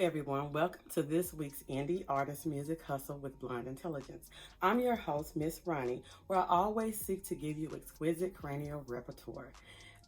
everyone, welcome to this week's Indie Artist Music Hustle with Blind Intelligence. I'm your host, Miss Ronnie, where I always seek to give you exquisite cranial repertoire.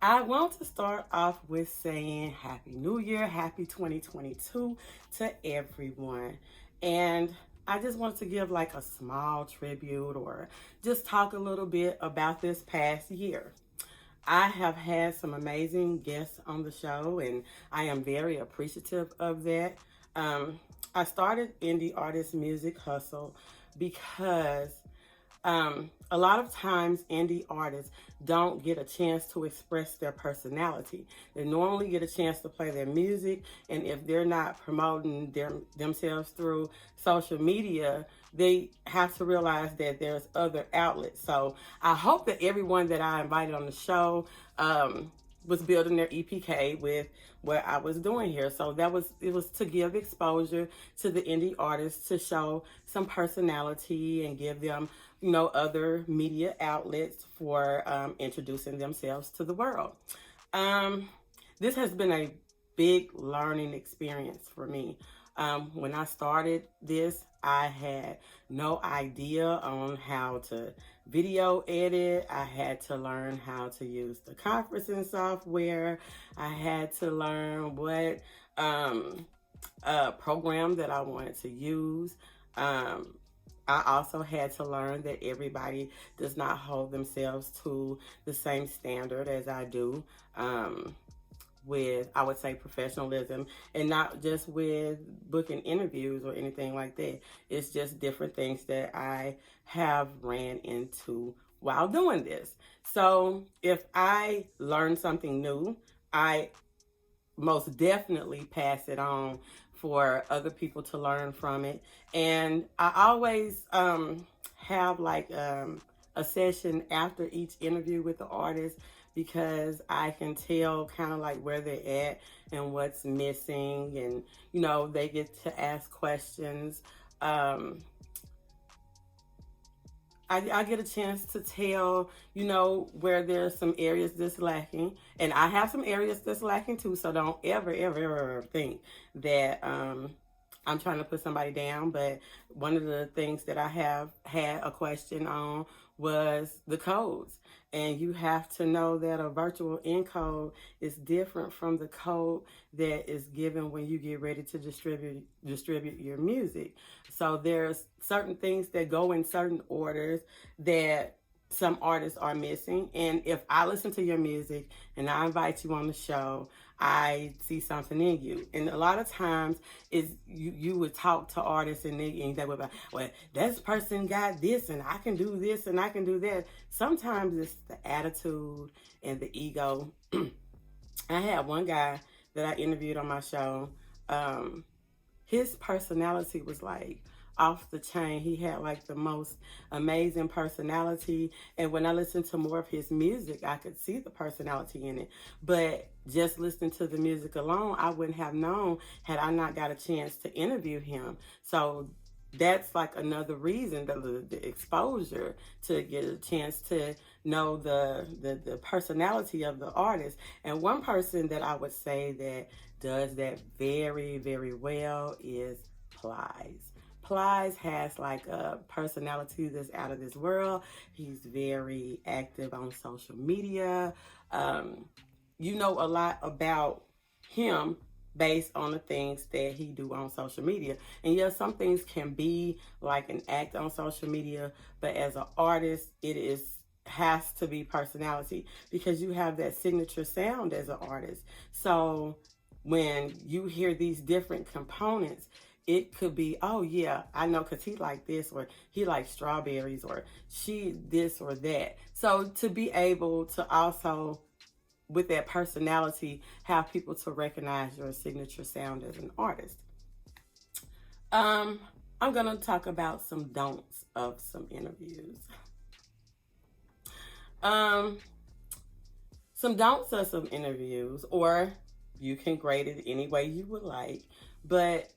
I want to start off with saying Happy New Year, Happy 2022 to everyone. And I just want to give like a small tribute or just talk a little bit about this past year. I have had some amazing guests on the show, and I am very appreciative of that. I started Indie Artist Music Hustle because a lot of times indie artists don't get a chance to express their personality. They normally get a chance to play their music, and if they're not promoting themselves through social media, they have to realize that there's other outlets. So I hope that everyone that I invited on the show was building their EPK with what I was doing here. So it was to give exposure to the indie artists, to show some personality and give them, other media outlets for introducing themselves to the world. This has been a big learning experience for me. When I started this, I had no idea on how to video edit. I had to learn how to use the conferencing software. I had to learn what program that I wanted to use. I also had to learn that everybody does not hold themselves to the same standard as I do. With, I would say, professionalism, and not just with booking interviews or anything like that. It's just different things that I have ran into while doing this. So if I learn something new, I most definitely pass it on for other people to learn from it. And I always have like a session after each interview with the artist, because I can tell kind of like where they're at and what's missing, and they get to ask questions. I get a chance to tell, where there's some areas that's lacking, and I have some areas that's lacking too. So don't ever think that I'm trying to put somebody down. But one of the things that I have had a question on was the codes. And you have to know that a virtual encode is different from the code that is given when you get ready to distribute your music. So there's certain things that go in certain orders that some artists are missing. And if I listen to your music and I invite you on the show, I see something in you. And a lot of times is you would talk to artists and they would be like, well, this person got this and I can do this and I can do that. Sometimes it's the attitude and the ego. I had one guy that I interviewed on my show. His personality was like off the chain. He had like the most amazing personality, and when I listened to more of his music, I could see the personality in it. But just listening to the music alone, I wouldn't have known had I not got a chance to interview him. So that's like another reason, the exposure, to get a chance to know the personality of the artist. And one person that I would say that does that very, very well is Plies. Plies has like a personality that's out of this world. He's very active on social media. You know a lot about him based on the things that he do on social media. And yes, some things can be like an act on social media, but as an artist, has to be personality, because you have that signature sound as an artist. So when you hear these different components, it could be, oh yeah, I know, because he like this, or he likes strawberries, or she this or that. So to be able to also, with that personality, have people to recognize your signature sound as an artist. I'm going to talk about some don'ts of some interviews. Some don'ts of some interviews, or you can grade it any way you would like, but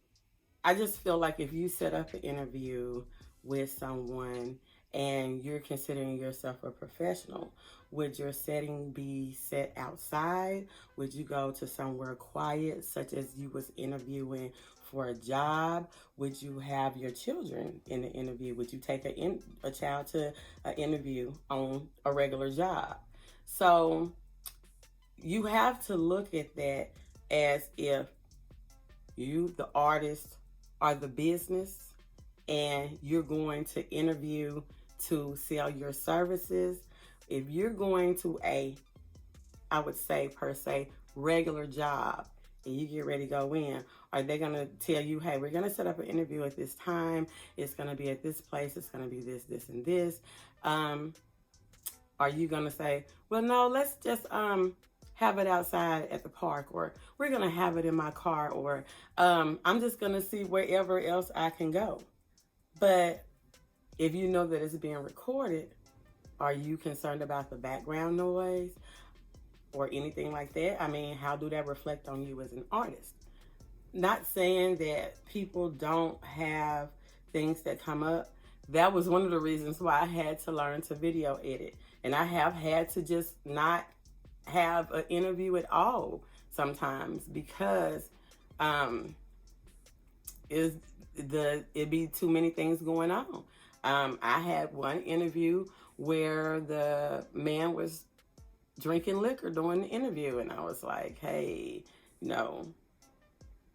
I just feel like if you set up an interview with someone and you're considering yourself a professional, would your setting be set outside? Would you go to somewhere quiet, such as you was interviewing for a job? Would you have your children in the interview? Would you take a child to an interview on a regular job? So you have to look at that as if you, the artist, are the business and you're going to interview to sell your services. If you're going to I would say per se, regular job, and you get ready to go in, are they going to tell you, hey, we're going to set up an interview at this time. It's going to be at this place. It's going to be this, this, and this. Are you going to say, well, no, let's just have it outside at the park, or we're going to have it in my car, or I'm just going to see wherever else I can go. But if you know that it's being recorded, are you concerned about the background noise or anything like that? I mean, how do that reflect on you as an artist? Not saying that people don't have things that come up. That was one of the reasons why I had to learn to video edit. And I have had to just not have an interview at all sometimes because it'd be too many things going on. I had one interview where the man was drinking liquor during the interview, and I was like, hey, no,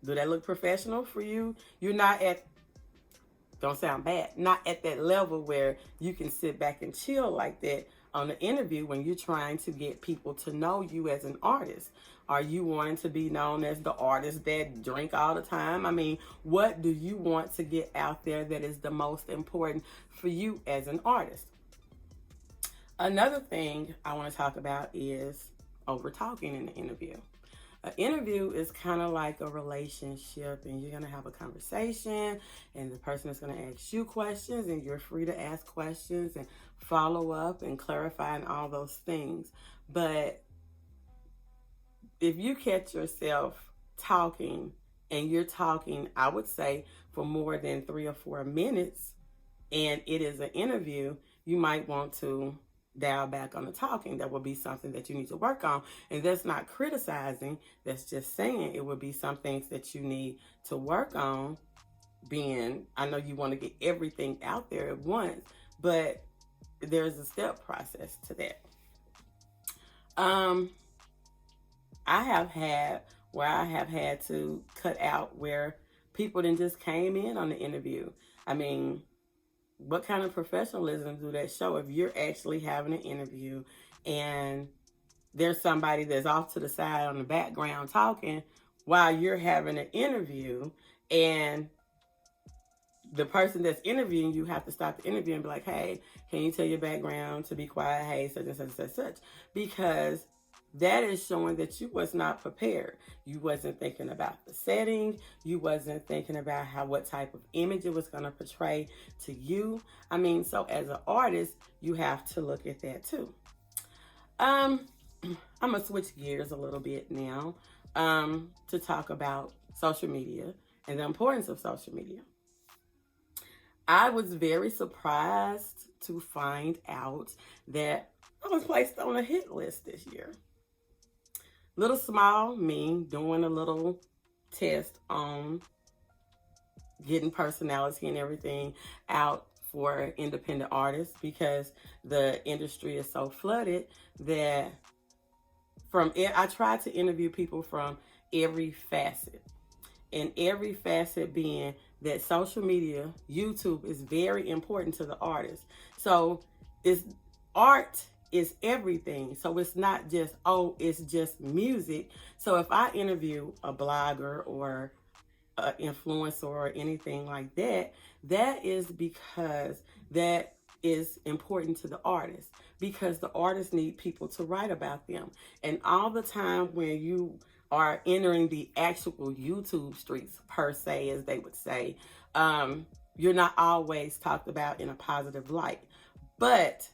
do that look professional for you? You're not at, don't sound bad, not at that level where you can sit back and chill like that on the interview when you're trying to get people to know you as an artist. Are you wanting to be known as the artist that drink all the time? I mean, what do you want to get out there that is the most important for you as an artist? Another thing I want to talk about is over talking in the interview. An interview is kind of like a relationship, and you're going to have a conversation, and the person is going to ask you questions, and you're free to ask questions and follow up and clarify and all those things. But if you catch yourself talking, and you're talking, I would say, for more than 3 or 4 minutes, and it is an interview, you might want to dial back on the talking. That will be something that you need to work on. And that's not criticizing. That's just saying it would be some things that you need to work on. Being, I know you want to get everything out there at once, but there's a step process to that. I have had where I have had to cut out where people then just came in on the interview. I mean, what kind of professionalism do that show if you're actually having an interview and there's somebody that's off to the side on the background talking while you're having an interview, and the person that's interviewing you have to stop the interview and be like, hey, can you tell your background to be quiet? Hey, such and such and such, such. Because that is showing that you was not prepared. You wasn't thinking about the setting. You wasn't thinking about what type of image it was going to portray to you. I mean, so as an artist, you have to look at that too. I'm going to switch gears a little bit now to talk about social media and the importance of social media. I was very surprised to find out that I was placed on a hit list this year. Little small me doing a little test on getting personality and everything out for independent artists, because the industry is so flooded that I tried to interview people from every facet, and every facet being that social media, YouTube, is very important to the artist. So art is everything. So it's not just, it's just music. So if I interview a blogger or an influencer or anything like that, that is because that is important to the artist, because the artists need people to write about them. And all the time when you are entering the actual YouTube streets, per se, as they would say, you're not always talked about in a positive light. But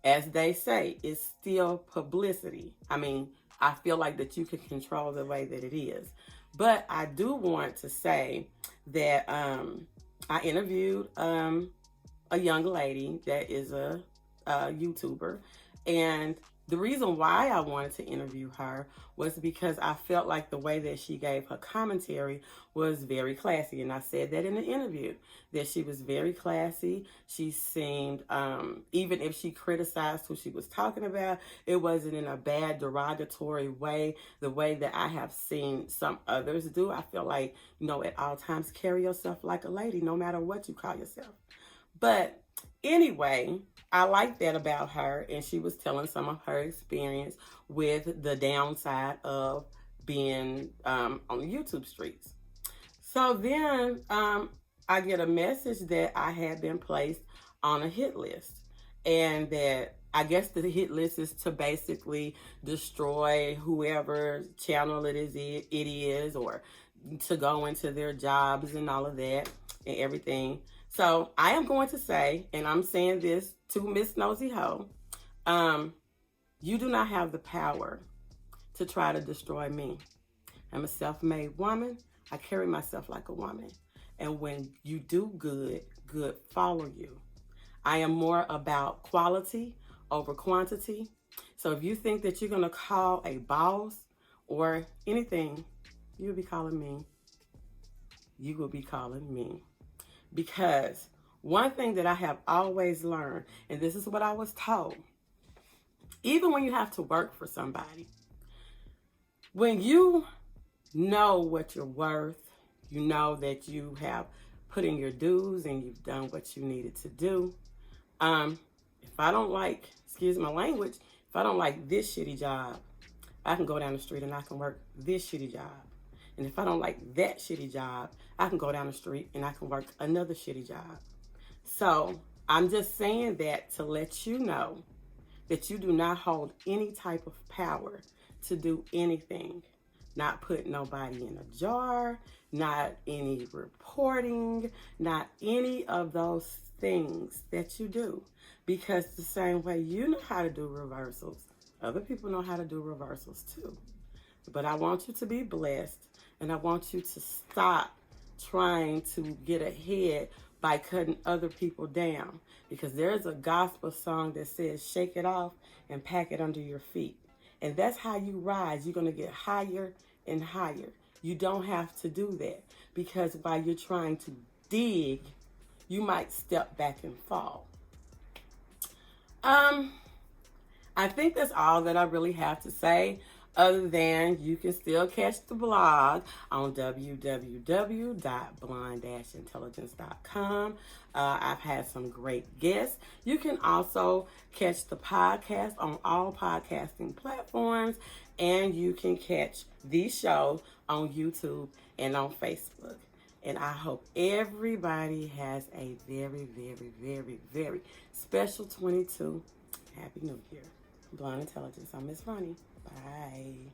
as they say, it's still publicity. I mean, I feel like that you can control the way that it is. But I do want to say that I interviewed a young lady that is a YouTuber, and The reason why I wanted to interview her was because I felt like the way that she gave her commentary was very classy. And I said that in the interview, that she was very classy. She seemed, even if she criticized who she was talking about, it wasn't in a bad, derogatory way, the way that I have seen some others do. I feel like, at all times, carry yourself like a lady, no matter what you call yourself. But anyway, I like that about her, and she was telling some of her experience with the downside of being on the YouTube streets. So then I get a message that I had been placed on a hit list, and that I guess the hit list is to basically destroy whoever channel it is, or to go into their jobs and all of that and everything. So I am going to say, and I'm saying this to Miss Nosey Heaux, you do not have the power to try to destroy me. I'm a self-made woman. I carry myself like a woman. And when you do good, good follow you. I am more about quality over quantity. So if you think that you're going to call a boss or anything, you'll be calling me. You will be calling me. Because one thing that I have always learned, and this is what I was told, even when you have to work for somebody, when you know what you're worth, you know that you have put in your dues and you've done what you needed to do. If I don't like, excuse my language, if I don't like this shitty job, I can go down the street and I can work this shitty job. And if I don't like that shitty job, I can go down the street and I can work another shitty job. So I'm just saying that to let you know that you do not hold any type of power to do anything. Not put nobody in a jar, not any reporting, not any of those things that you do. Because the same way you know how to do reversals, other people know how to do reversals too. But I want you to be blessed, and I want you to stop trying to get ahead by cutting other people down. Because there's a gospel song that says, shake it off and pack it under your feet. And that's how you rise. You're going to get higher and higher. You don't have to do that, because while you're trying to dig, you might step back and fall. I think that's all that I really have to say, other than you can still catch the blog on www.blonde-intelligence.com. I've had some great guests. You can also catch the podcast on all podcasting platforms, and you can catch the show on YouTube and on Facebook. And I hope everybody has a very, very, very, very special 22. Happy New Year. Blonde Intelligence. I'm Miss Ronnie. Bye.